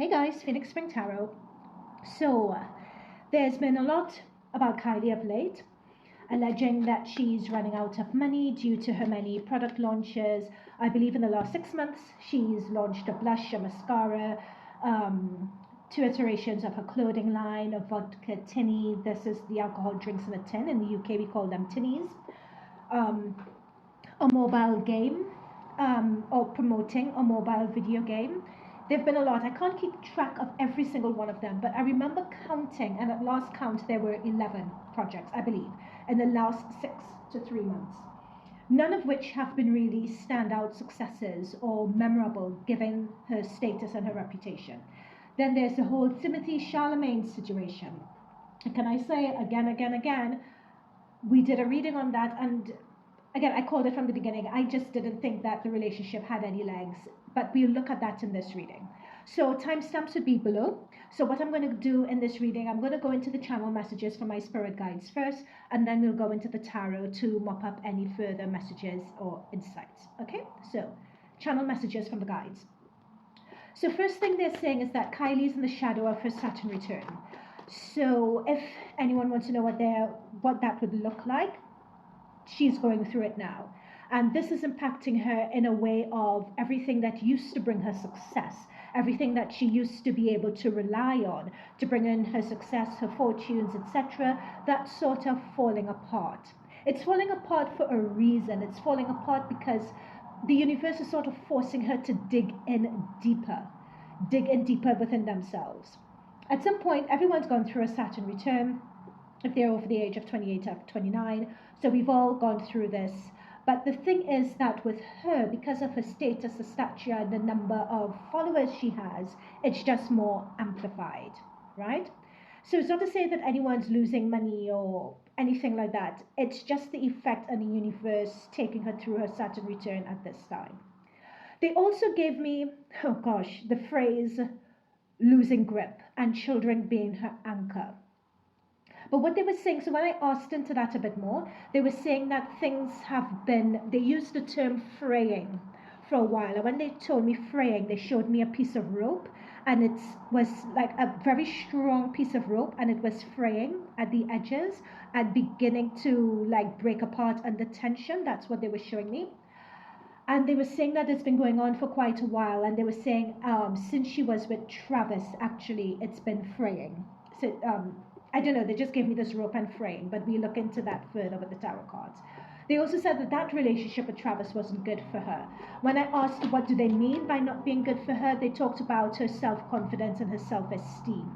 Hey guys, Phoenix Spring Tarot. So, there's been a lot about Kylie of late, alleging that she's running out of money due to her many product launches. I believe in the last 6 months, she's launched a blush, a mascara, 2 iterations of her clothing line, a vodka tinny. This is the alcohol drinks in a tin. In the UK, we call them tinnies. A mobile game, or promoting a mobile video game. There've been a lot. I can't keep track of every single one of them, but I remember counting, and at last count there were 11 projects, I believe, in the last 6 to 3 months. None of which have been really standout successes or memorable given her status and her reputation. Then there's the whole Timothée Chalamet situation. Can I say again, we did a reading on that, and again, I called it from the beginning. I just didn't think that the relationship had any legs, but we'll look at that in this reading. So timestamps would be below. So what I'm going to do in this reading, I'm going to go into the channel messages from my spirit guides first, and then we'll go into the tarot to mop up any further messages or insights. Okay, so channel messages from the guides. So first thing they're saying is that Kylie's in the shadow of her Saturn return. So if anyone wants to know what that would look like, she's going through it now. And this is impacting her in a way of everything that used to bring her success, everything that she used to be able to rely on to bring in her success, her fortunes, etc., that's sort of falling apart. It's falling apart for a reason. It's falling apart because the universe is sort of forcing her to dig in deeper within themselves. At some point, everyone's gone through a Saturn return, if they're over the age of 28 or 29. So we've all gone through this. But the thing is that with her, because of her status, her stature, and the number of followers she has, it's just more amplified, right? So it's not to say that anyone's losing money or anything like that. It's just the effect on the universe taking her through her Saturn return at this time. They also gave me, the phrase losing grip and children being her anchor. But what they were saying, so when I asked into that a bit more, they were saying that things have been, they used the term fraying for a while. And when they told me fraying, they showed me a piece of rope, and it was like a very strong piece of rope, and it was fraying at the edges and beginning to like break apart under tension. That's what they were showing me. And they were saying that it's been going on for quite a while. And they were saying since she was with Travis, actually, it's been fraying. So, I don't know, they just gave me this rope and frame, but we look into that further with the tarot cards. They also said that that relationship with Travis wasn't good for her. When I asked what do they mean by not being good for her, they talked about her self-confidence and her self-esteem.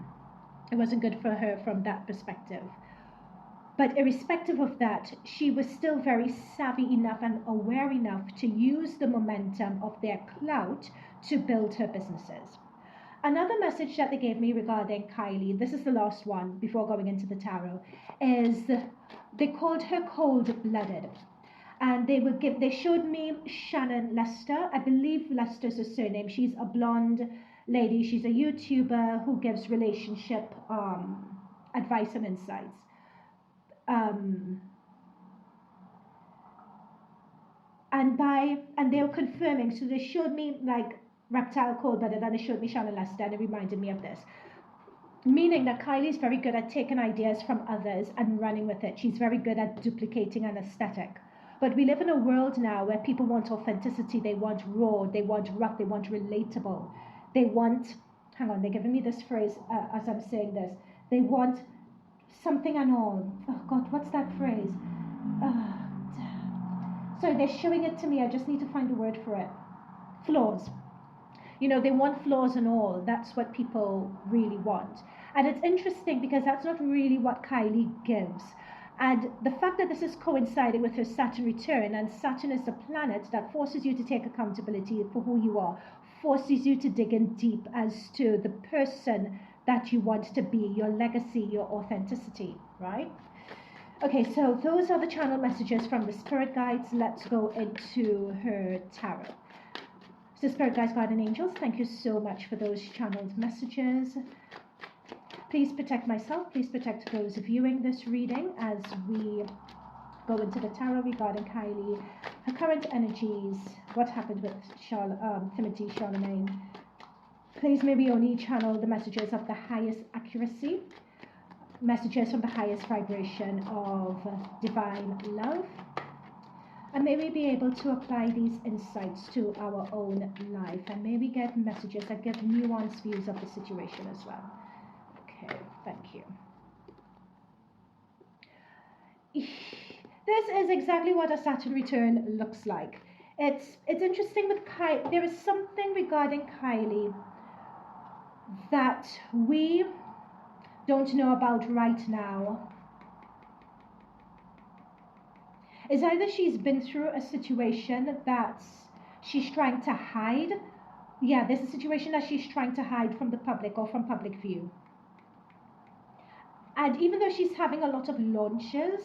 It wasn't good for her from that perspective. But irrespective of that, she was still very savvy enough and aware enough to use the momentum of their clout to build her businesses. Another message that they gave me regarding Kylie, this is the last one before going into the tarot, is they called her cold-blooded. And they showed me Shannon Lester. I believe Lester's her surname. She's a blonde lady. She's a YouTuber who gives relationship advice and insights. And they were confirming, so they showed me like reptile cold-blooded, and it showed me Shannon Lester, and it reminded me of this. Meaning that Kylie's very good at taking ideas from others and running with it. She's very good at duplicating an aesthetic. But we live in a world now where people want authenticity, they want raw, they want rough, they want relatable. They want, hang on, they're giving me this phrase as I'm saying this. They want something and all. Oh God, what's that phrase? Sorry, they're showing it to me. I just need to find a word for it. Flaws. You know, they want flaws and all. That's what people really want. And it's interesting because that's not really what Kylie gives. And the fact that this is coinciding with her Saturn return, and Saturn is the planet that forces you to take accountability for who you are, forces you to dig in deep as to the person that you want to be, your legacy, your authenticity, right? Okay, so those are the channel messages from the spirit guides. Let's go into her tarot. So spirit guides, guardian angels, thank you so much for those channeled messages. Please protect myself. Please protect those viewing this reading as we go into the tarot regarding Kylie, her current energies, what happened with Timothée Chalamet, Please may we only channel the messages of the highest accuracy, messages from the highest vibration of divine love. And may we be able to apply these insights to our own life. And may we get messages that give nuanced views of the situation as well. Okay, thank you. This is exactly what a Saturn return looks like. It's interesting with Kylie. There is something regarding Kylie that we don't know about right now. Is either she's been through a situation that she's trying to hide. Yeah, there's a situation that she's trying to hide from the public or from public view. And even though she's having a lot of launches,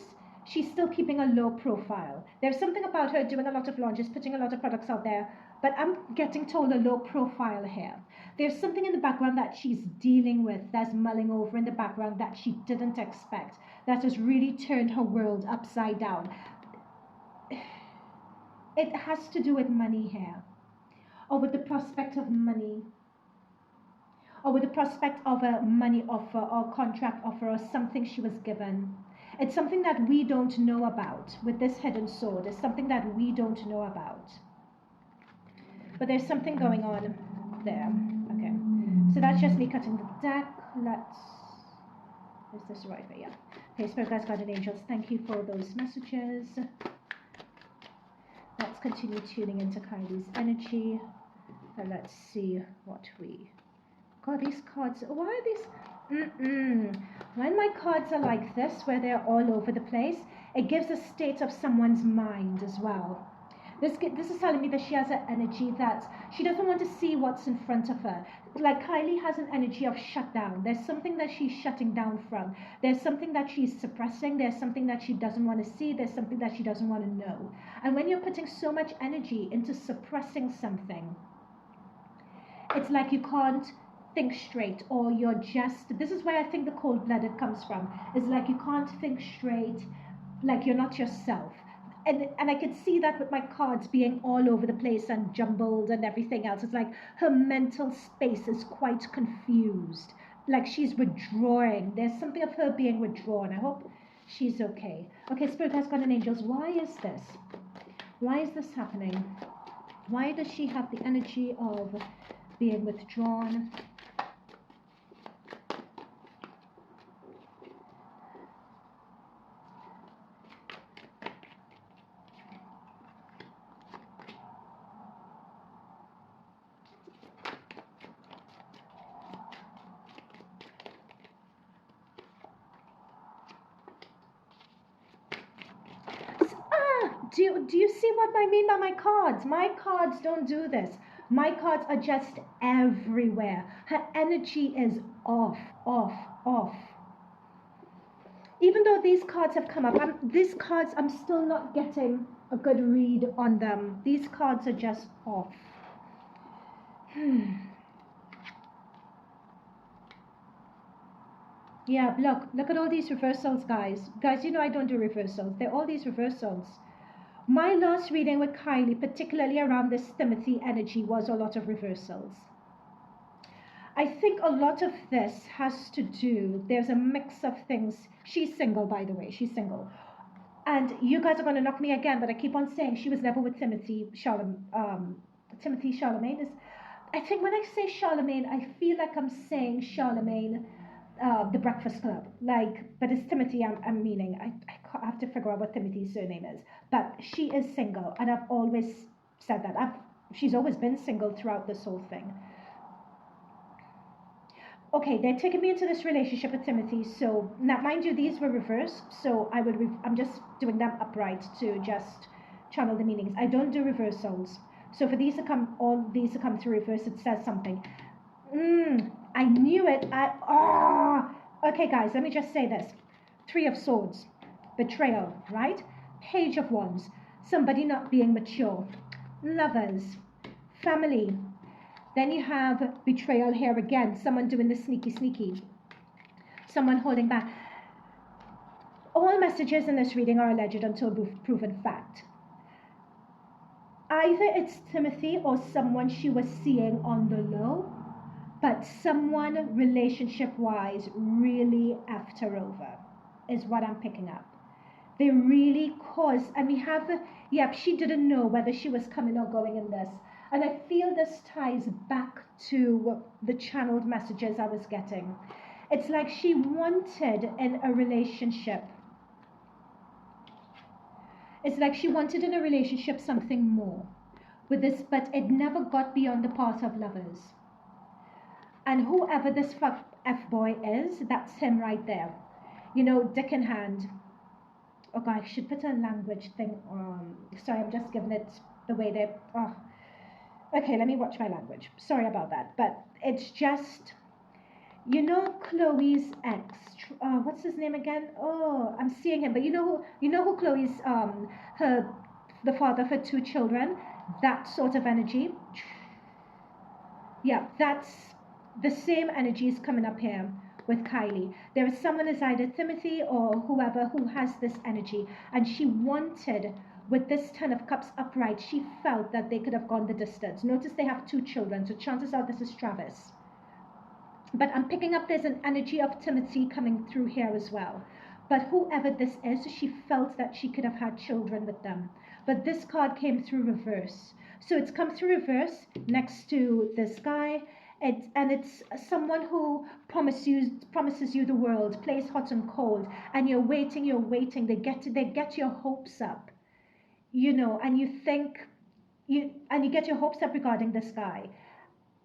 she's still keeping a low profile. There's something about her doing a lot of launches, putting a lot of products out there, but I'm getting told a low profile here. There's something in the background that she's dealing with, that's mulling over in the background that she didn't expect, that has really turned her world upside down. It has to do with money here, or with the prospect of money, or with the prospect of a money offer or contract offer or something she was given. It's something that we don't know about with this hidden sword. It's something that we don't know about. But there's something going on there. Okay. So that's just me cutting the deck. Is this the right way? Yeah. Okay, Spirit Guides, Guardian Angels, thank you for those messages. Let's continue tuning into Kylie's energy. And let's see what we... God, these cards... Why are these... When my cards are like this, where they're all over the place, it gives a state of someone's mind as well. This is telling me that she has an energy that she doesn't want to see what's in front of her. Like Kylie has an energy of shutdown. There's something that she's shutting down from. There's something that she's suppressing. There's something that she doesn't want to see. There's something that she doesn't want to know. And when you're putting so much energy into suppressing something, it's like you can't think straight, or you're just... This is where I think the cold-blooded comes from. It's like you can't think straight, like you're not yourself. And I could see that with my cards being all over the place and jumbled and everything else. It's like her mental space is quite confused. Like she's withdrawing. There's something of her being withdrawn. I hope she's okay. Okay, Spirit has Guardian Angels. Why is this? Why is this happening? Why does she have the energy of being withdrawn? Do you see what I mean by my cards? My cards don't do this. My cards are just everywhere. Her energy is off. Even though these cards have come up, I'm still not getting a good read on them. These cards are just off. Yeah, look at all these reversals, guys. Guys, you know I don't do reversals. They're all these reversals. My last reading with Kylie, particularly around this Timothée energy, was a lot of reversals. I think a lot of this has to do, there's a mix of things. She's single, by the way, she's single. And you guys are going to knock me again, but I keep on saying she was never with Timothée Chalamet. Timothée Chalamet is, I think when I say Charlemagne, I feel like I'm saying Charlemagne, the Breakfast Club, but it's Timothée I'm meaning. I have to figure out what Timothy's surname is, but she is single, and I've always said that. She's always been single throughout this whole thing. Okay, they're taking me into this relationship with Timothée, so now mind you, these were reversed, so I'm just doing them upright to just channel the meanings. I don't do reversals, so for all these to come through reverse, it says something. I knew it. Okay, guys, let me just say this. 3 of Swords, betrayal, right? Page of Wands, somebody not being mature. Lovers, family. Then you have betrayal here again, someone doing the sneaky. Someone holding back. All messages in this reading are alleged until proven fact. Either it's Timothée or someone she was seeing on the low but someone relationship-wise really effed her over, is what I'm picking up. They really caused, and we have the, yep, she didn't know whether she was coming or going in this. And I feel this ties back to the channeled messages I was getting. It's like she wanted in a relationship. It's like she wanted in a relationship something more with this, but it never got beyond the part of lovers. And whoever this F-boy is, that's him right there. You know, dick in hand. Okay, I should put a language thing on. Sorry, I'm just giving it the way they... Oh. Okay, let me watch my language. Sorry about that. But it's just... You know Chloe's ex, what's his name again? Oh, I'm seeing him. But you know who Chloe's, the father of her 2 children? That sort of energy. Yeah, that's the same energy is coming up here with Kylie. There is someone as either Timothée or whoever who has this energy. And she wanted, with this 10 of Cups upright, she felt that they could have gone the distance. Notice they have 2 children, so chances are this is Travis. But I'm picking up there's an energy of Timothée coming through here as well. But whoever this is, she felt that she could have had children with them. But this card came through reverse. So it's come through reverse next to this guy. And it's someone who promises you the world, plays hot and cold. And you're waiting. They get your hopes up. You know, and you think, you get your hopes up regarding this guy.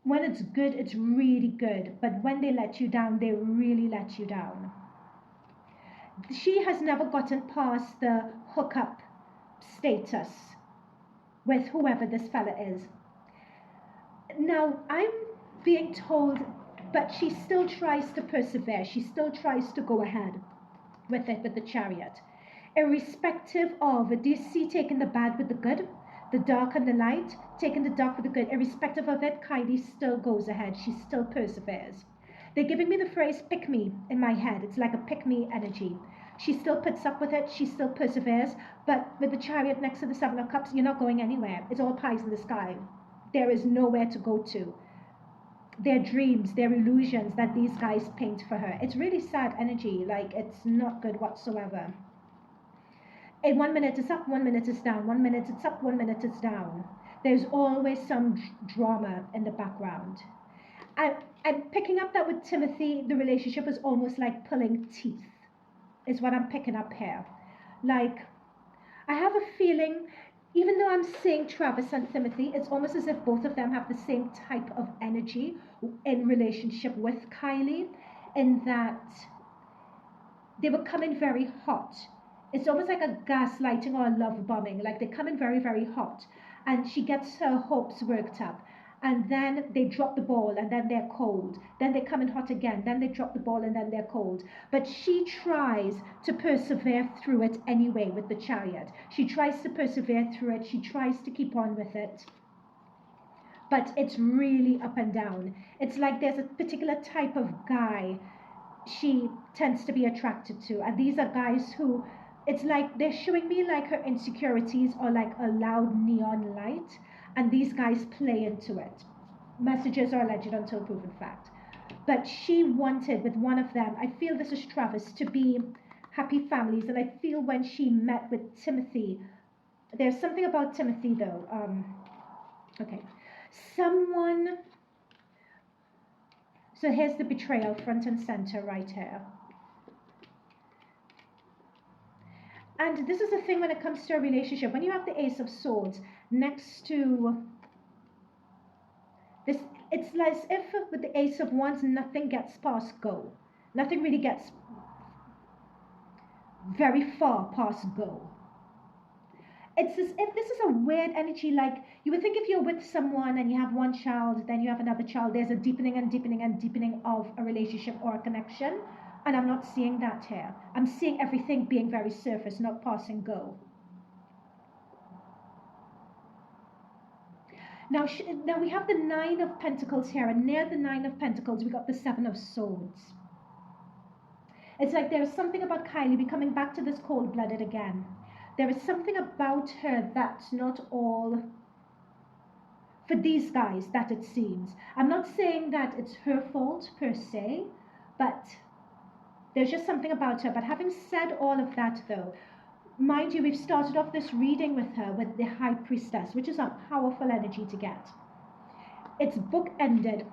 When it's good, it's really good. But when they let you down, they really let you down. She has never gotten past the hookup status with whoever this fella is. Now, I'm being told, but she still tries to persevere. She still tries to go ahead with it, with the Chariot. Irrespective of, do you see taking the bad with the good? The dark and the light, taking the dark with the good. Irrespective of it, Kylie still goes ahead. She still perseveres. They're giving me the phrase pick me in my head. It's like a pick me energy. She still puts up with it. She still perseveres. But with the Chariot next to the 7 of Cups, you're not going anywhere. It's all pies in the sky. There is nowhere to go to. Their dreams, their illusions that these guys paint for her. It's really sad energy. Like, it's not good whatsoever. In 1 minute it's up, 1 minute it's down, 1 minute it's up, 1 minute it's down. There's always some drama in the background. I'm picking up that with Timothée, the relationship is almost like pulling teeth, is what I'm picking up here. Like, I have a feeling, even though I'm seeing Travis and Timothée, it's almost as if both of them have the same type of energy in relationship with Kylie, in that they were coming very hot. It's almost like a gaslighting or a love bombing. Like they come in very, very hot. And she gets her hopes worked up. And then they drop the ball and then they're cold. Then they come in hot again. Then they drop the ball and then they're cold. But she tries to persevere through it anyway with the Chariot. She tries to persevere through it. She tries to keep on with it. But it's really up and down. It's like there's a particular type of guy she tends to be attracted to. And these are guys who... It's like they're showing me like her insecurities are like a loud neon light, and these guys play into it. Messages are alleged until proven fact. But she wanted with one of them, I feel this is Travis, to be happy families. And I feel when she met with Timothée, there's something about Timothée though. Okay. Someone... So here's the betrayal front and center right here. And this is the thing when it comes to a relationship. When you have the Ace of Swords next to this, it's as if with the Ace of Wands, nothing gets past go. Nothing really gets very far past go. It's as if this is a weird energy. Like you would think if you're with someone and you have one child, then you have another child, there's a deepening and deepening and deepening of a relationship or a connection. And I'm not seeing that here. I'm seeing everything being very surface, not pass and go. Now we have the 9 of Pentacles here, and near the 9 of Pentacles, we got the 7 of Swords. It's like there is something about Kylie becoming back to this cold-blooded again. There is something about her that's not all for these guys that it seems. I'm not saying that it's her fault per se, but there's just something about her. But having said all of that though, mind you, we've started off this reading with her with the High Priestess, which is a powerful energy to get. It's bookended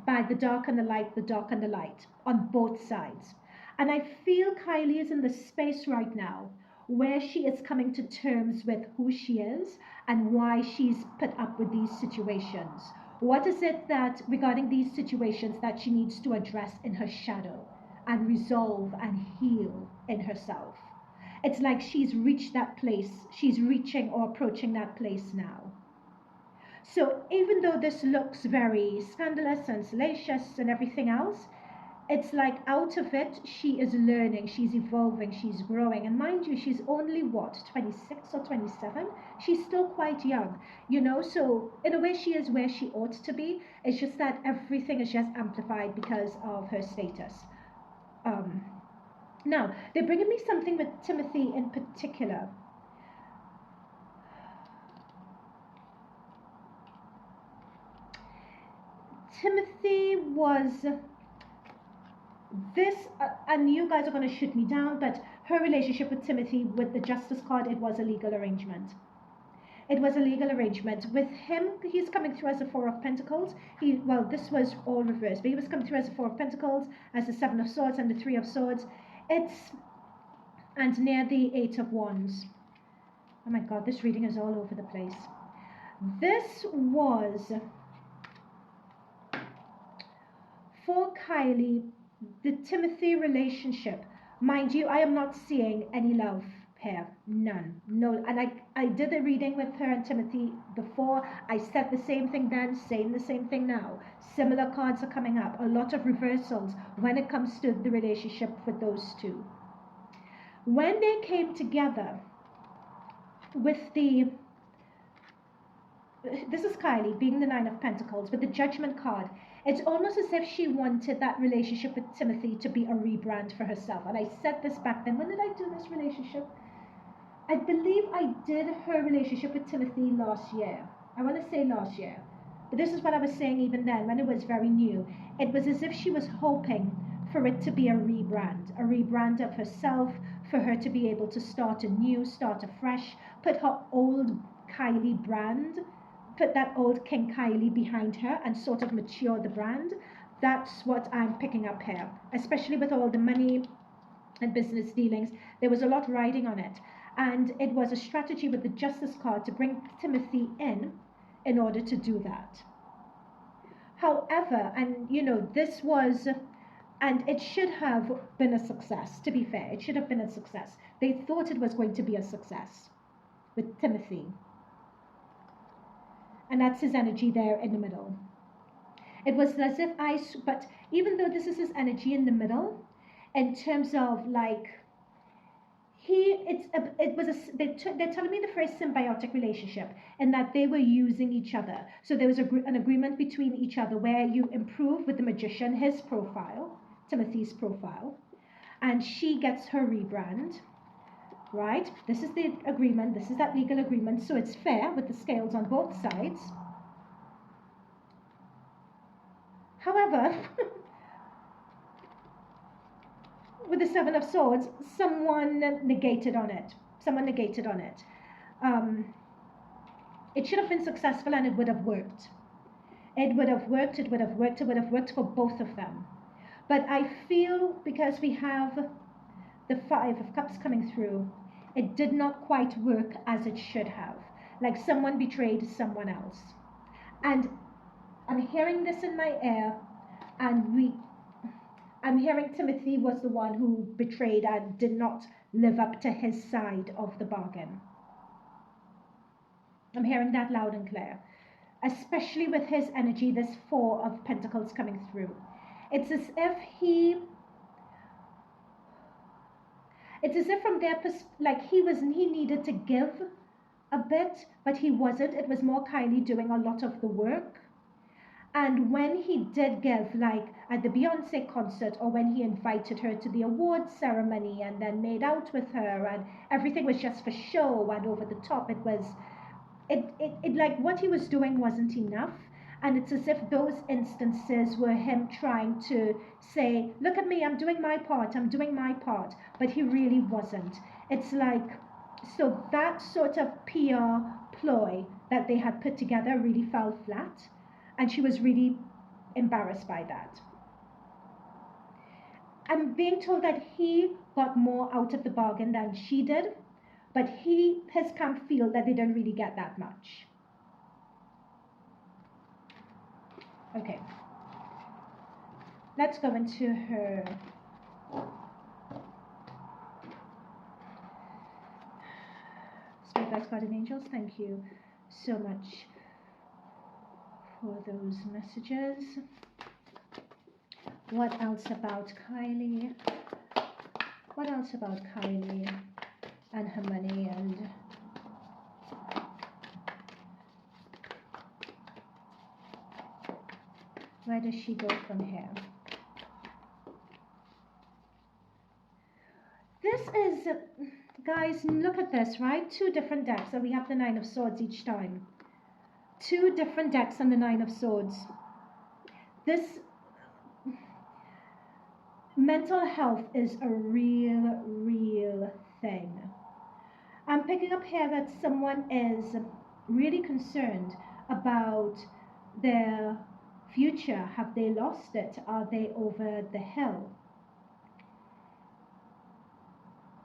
by the dark and the light, the dark and the light on both sides. And I feel Kylie is in the space right now where she is coming to terms with who she is and why she's put up with these situations. What is it that, regarding these situations, that she needs to address in her shadow and resolve and heal in herself? It's like she's reached that place. She's reaching or approaching that place now. So even though this looks very scandalous and salacious and everything else, it's like out of it, she is learning, she's evolving, she's growing. And mind you, she's only what, 26 or 27? She's still quite young, you know, so in a way she is where she ought to be. It's just that everything is just amplified because of her status. Now, they're bringing me something with Timothy in particular. Timothy was this, and you guys are going to shoot me down, but her relationship with Timothy, with the Justice card, it was a legal arrangement. It was a legal arrangement. With him, he's coming through as a Four of Pentacles. Well, this was all reversed, but he was coming through as a Four of Pentacles, as the Seven of Swords and the Three of Swords. And near the Eight of Wands. Oh my God, this reading is all over the place. This was, for Kylie, the Timothy relationship. Mind you, I am not seeing any love here. None. No. And I did a reading with her and Timothy before. I said the same thing then, saying the same thing now. Similar cards are coming up. A lot of reversals when it comes to the relationship with those two. When they came together with this is Kylie being the Nine of Pentacles with the Judgment card. It's almost as if she wanted that relationship with Timothy to be a rebrand for herself. And I said this back then. When did I do this relationship? I believe I did her relationship with Timothy last year. I want to say last year. But this is what I was saying even then, when it was very new. It was as if she was hoping for it to be a rebrand of herself, for her to be able to start anew, start afresh, put her old Kylie brand, put that old King Kylie behind her and sort of mature the brand. That's what I'm picking up here, especially with all the money and business dealings. There was a lot riding on it. And it was a strategy with the Justice card to bring Timothy in order to do that. However, and you know, this was, and it should have been a success, to be fair. It should have been a success. They thought it was going to be a success with Timothy. And that's his energy there in the middle. It was as if but even though this is his energy in the middle, in terms of like, they're telling me the phrase symbiotic relationship, and that they were using each other. So there was an agreement between each other where you improve with the magician, his profile, Timothy's profile, and she gets her rebrand, right? This is the agreement, this is that legal agreement, so it's fair with the scales on both sides. However, with the Seven of Swords, someone negated on it. It should have been successful and it would have worked. It would have worked for both of them. But I feel because we have the Five of Cups coming through, it did not quite work as it should have. Like someone betrayed someone else. And I'm hearing this in my ear, and I'm hearing Timothy was the one who betrayed and did not live up to his side of the bargain. I'm hearing that loud and clear. Especially with his energy, this Four of Pentacles coming through. It's as if from their perspective, like he needed to give a bit, but he wasn't. It was more Kylie doing a lot of the work. And when he did give, like at the Beyonce concert, or when he invited her to the awards ceremony and then made out with her, and everything was just for show and over the top, it was it like what he was doing wasn't enough. And it's as if those instances were him trying to say, look at me, I'm doing my part, I'm doing my part. But he really wasn't. It's like, so that sort of PR ploy that they had put together really fell flat. And she was really embarrassed by that. I'm being told that he got more out of the bargain than she did. But his camp feel that they didn't really get that much. Okay. Let's go into her Spirit Guides, Guardian Angels. Thank you so much for those messages. What else about Kylie? What else about Kylie and her money and where does she go from here? This is, guys, look at this, right? 2 different decks, and we have the 9 of Swords each time. 2 different decks and the 9 of Swords. This mental health is a real thing. I'm picking up here that someone is really concerned about their future. Have they lost it? Are they over the hill?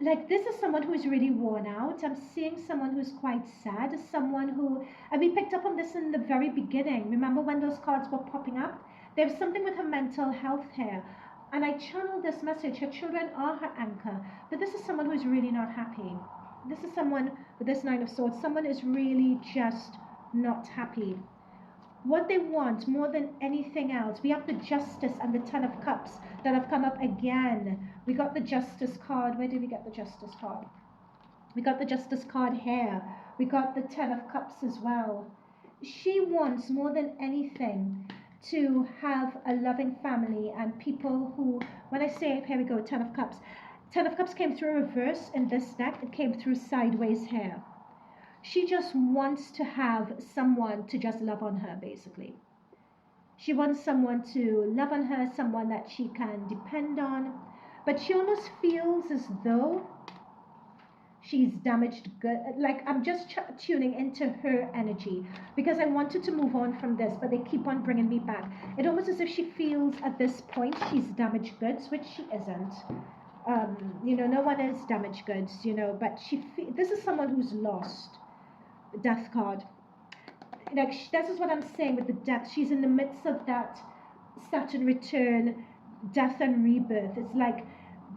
Like, this is someone who is really worn out. I'm seeing someone who's quite sad, someone who, and we picked up on this in the very beginning. Remember when those cards were popping up? There's something with her mental health here. And I channeled this message. Her children are her anchor. But this is someone who is really not happy. This is someone with this 9 of Swords. Someone is really just not happy. What they want more than anything else, we have the Justice and the 10 of Cups that have come up again. We got the Justice card. Where did we get the Justice card? We got the Justice card here. We got the 10 of Cups as well. She wants more than anything to have a loving family and people who, when I say, here we go, 10 of Cups. 10 of Cups came through reverse in this deck. It came through sideways here. She just wants to have someone to just love on her, basically. She wants someone to love on her, someone that she can depend on. But she almost feels as though she's damaged good. Like, I'm just tuning into her energy because I wanted to move on from this, but they keep on bringing me back. It almost as if she feels at this point she's damaged goods, which she isn't. You know, no one is damaged goods, you know, but this is someone who's lost. Death card. Like, this is what I'm saying with the death. She's in the midst of that Saturn return, death and rebirth. It's like,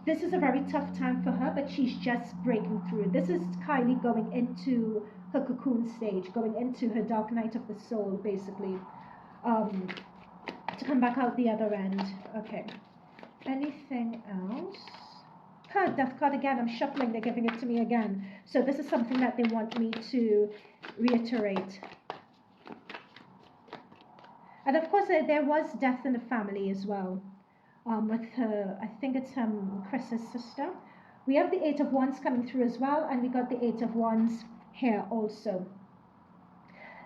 this is a very tough time for her, but she's just breaking through. This is Kylie going into her cocoon stage, going into her dark night of the soul, basically, to come back out the other end. Okay. Anything else? Death card again. I'm shuffling. They're giving it to me again. So this is something that they want me to reiterate. And of course, there was death in the family as well. With her, I think it's Chris's sister. We have the 8 of Wands coming through as well, and we got the 8 of Wands here also.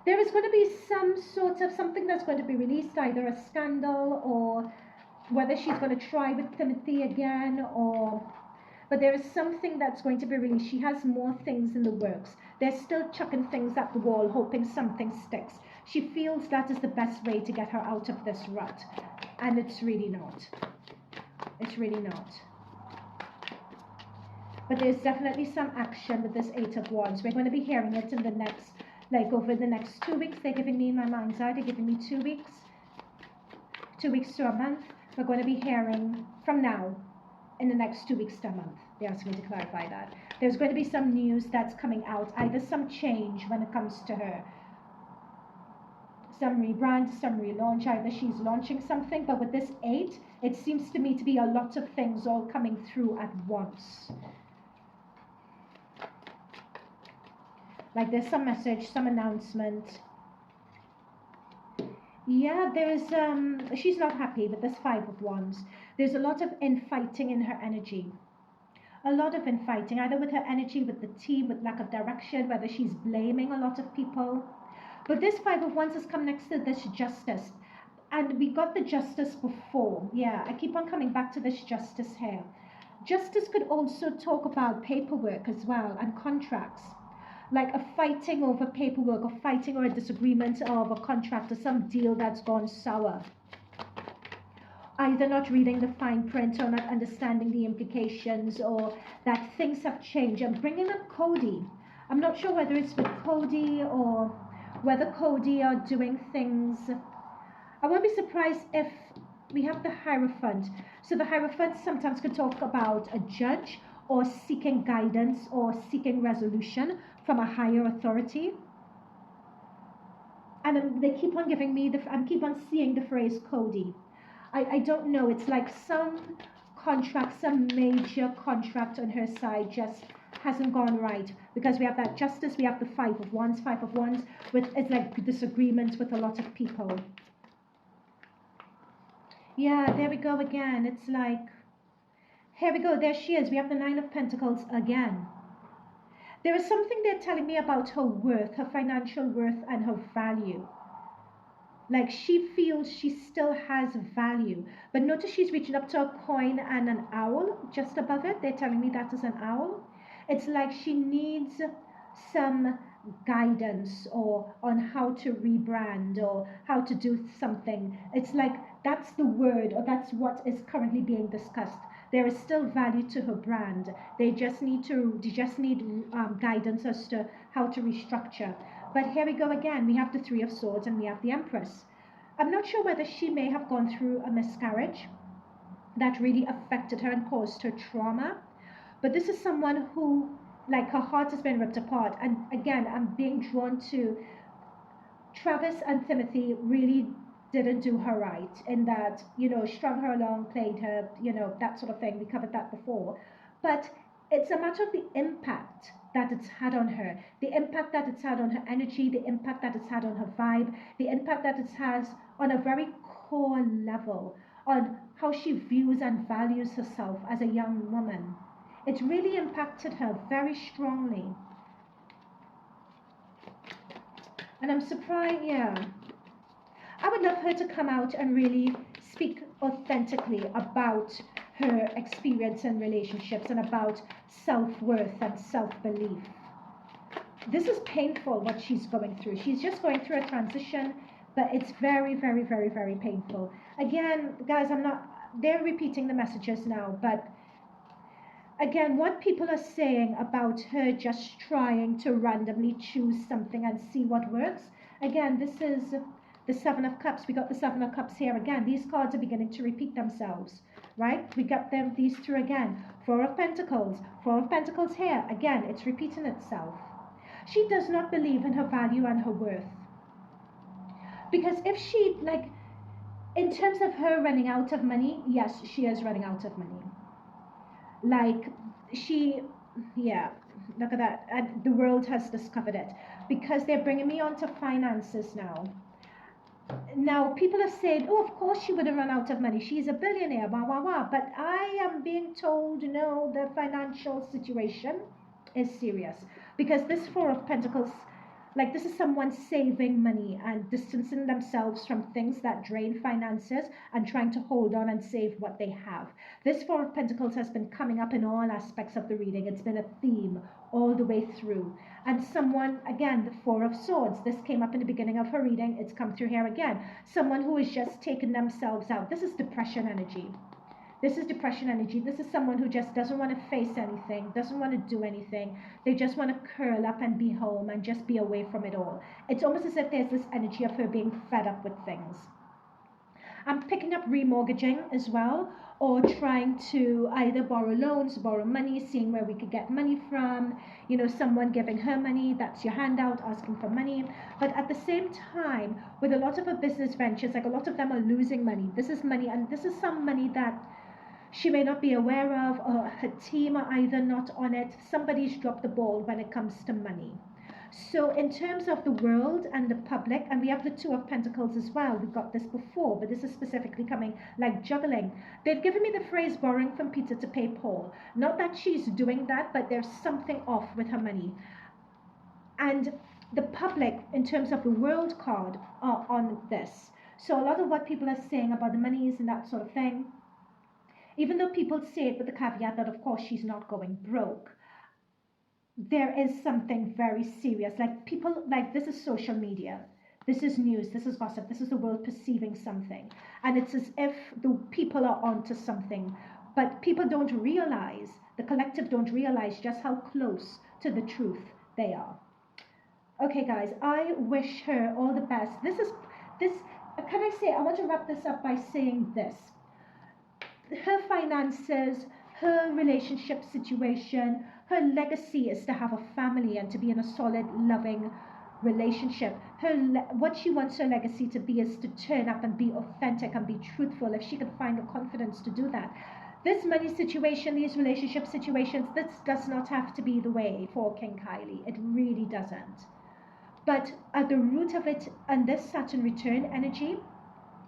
There is going to be some sort of something that's going to be released, either a scandal or whether she's going to try with Timothée again, but there is something that's going to be released. She has more things in the works. They're still chucking things at the wall, hoping something sticks. She feels that is the best way to get her out of this rut. And it's really not. It's really not. But there's definitely some action with this 8 of Wands. We're going to be hearing it in the next, like over the next 2 weeks. They're giving me in my mind's eye. They're giving me 2 weeks. 2 weeks to a month. We're going to be hearing from now in the next 2 weeks to a month. They asked me to clarify that. There's going to be some news that's coming out, either some change when it comes to her. Some rebrand, some relaunch, either she's launching something, but with this 8, it seems to me to be a lot of things all coming through at once. Like there's some message, some announcement. Yeah, there's, she's not happy with this 5 of Wands. There's a lot of infighting in her energy. A lot of infighting, either with her energy, with the team, with lack of direction, whether she's blaming a lot of people. But this Five of Wands has come next to this Justice. And we got the Justice before. Yeah, I keep on coming back to this Justice here. Justice could also talk about paperwork as well and contracts. Like a fighting over paperwork, or fighting or a disagreement of a contract or some deal that's gone sour. Either not reading the fine print or not understanding the implications, or that things have changed. I'm bringing up Cody. I'm not sure whether it's with Cody or whether Cody are doing things. I won't be surprised if we have the Hierophant. So the Hierophant sometimes could talk about a judge or seeking guidance or seeking resolution from a higher authority. And they keep on giving me I keep on seeing the phrase Cody. I don't know, it's like some contract, some major contract on her side just hasn't gone right, because we have that Justice, we have the Five of Wands, with, it's like disagreements with a lot of people. Yeah, there we go again. It's like, here we go, there she is. We have the Nine of Pentacles again. There is something they're telling me about her worth, her financial worth and her value. Like she feels she still has value. But notice she's reaching up to a coin and an owl just above it. They're telling me that is an owl. It's like she needs some guidance or on how to rebrand or how to do something. It's like that's the word, or that's what is currently being discussed. There is still value to her brand. They just need guidance as to how to restructure. But here we go again. We have the Three of Swords and we have the Empress. I'm not sure whether she may have gone through a miscarriage that really affected her and caused her trauma. But this is someone who, like, her heart has been ripped apart. And again, I'm being drawn to Travis and Timothée really didn't do her right in that, strung her along, played her, that sort of thing. We covered that before. But it's a matter of the impact that it's had on her, the impact that it's had on her energy, the impact that it's had on her vibe, the impact that it has on a very core level on how she views and values herself as a young woman. It's really impacted her very strongly. And I'm surprised, yeah. I would love her to come out and really speak authentically about her experience in relationships and about self-worth and self-belief. This is painful what she's going through. She's just going through a transition, but it's very, very, very, very painful. Again, guys, they're repeating the messages now, but again, what people are saying about her just trying to randomly choose something and see what works. Again, this is the Seven of Cups. We got the Seven of Cups here again. These cards are beginning to repeat themselves, right? We got these two again. Four of Pentacles. Four of Pentacles here. Again, it's repeating itself. She does not believe in her value and her worth. Because if she, in terms of her running out of money, yes, she is running out of money. Look at that. The world has discovered it. Because they're bringing me on to finances now. Now, people have said, oh, of course she would have run out of money. She's a billionaire, blah, blah, blah. But I am being told, no, the financial situation is serious. Because this Four of Pentacles, this is someone saving money and distancing themselves from things that drain finances and trying to hold on and save what they have. This Four of Pentacles has been coming up in all aspects of the reading. It's been a theme all the way through. And someone, again, the Four of Swords, this came up in the beginning of her reading. It's come through here again. Someone who is just taking themselves out. This is depression energy. This is depression energy. This is someone who just doesn't want to face anything, doesn't want to do anything. They just want to curl up and be home and just be away from it all. It's almost as if there's this energy of her being fed up with things. I'm picking up remortgaging as well, or trying to either borrow loans, borrow money, seeing where we could get money from, someone giving her money, that's your handout, asking for money. But at the same time, with a lot of her business ventures, a lot of them are losing money. This is money, and this is some money that she may not be aware of, or her team are either not on it. Somebody's dropped the ball when it comes to money. So in terms of the world and the public, and we have the Two of Pentacles as well. We got this before, but this is specifically coming like juggling. They've given me the phrase borrowing from Peter to pay Paul. Not that she's doing that, but there's something off with her money. And the public, in terms of the world card, are on this. So a lot of what people are saying about the monies and that sort of thing, even though people say it with the caveat that of course she's not going broke, there is something very serious. Like people, like this is social media, this is news, this is gossip, this is the world perceiving something, and it's as if the people are onto something, but people don't realize, the collective don't realize just how close to the truth they are. Okay guys, I wish her all the best. This can I say, I want to wrap this up by saying this: her finances, her relationship situation, her legacy is to have a family and to be in a solid, loving relationship. What she wants her legacy to be is to turn up and be authentic and be truthful, if she can find the confidence to do that. This money situation, these relationship situations, this does not have to be the way for King Kylie. It really doesn't. But at the root of it, and this Saturn return energy,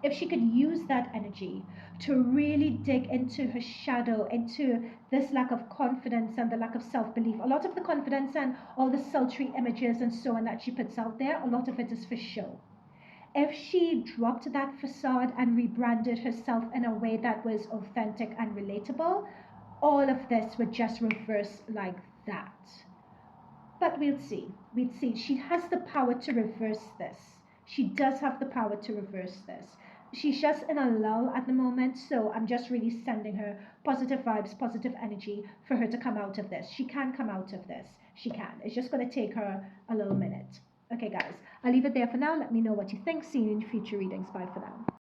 if she could use that energy to really dig into her shadow, into this lack of confidence and the lack of self-belief. A lot of the confidence and all the sultry images and so on that she puts out there, a lot of it is for show. If she dropped that facade and rebranded herself in a way that was authentic and relatable, all of this would just reverse like that. But we'll see. We'll see. She has the power to reverse this. She does have the power to reverse this. She's just in a lull at the moment, so I'm just really sending her positive vibes, positive energy for her to come out of this. She can come out of this. She can. It's just going to take her a little minute. Okay, guys, I'll leave it there for now. Let me know what you think. See you in future readings. Bye for now.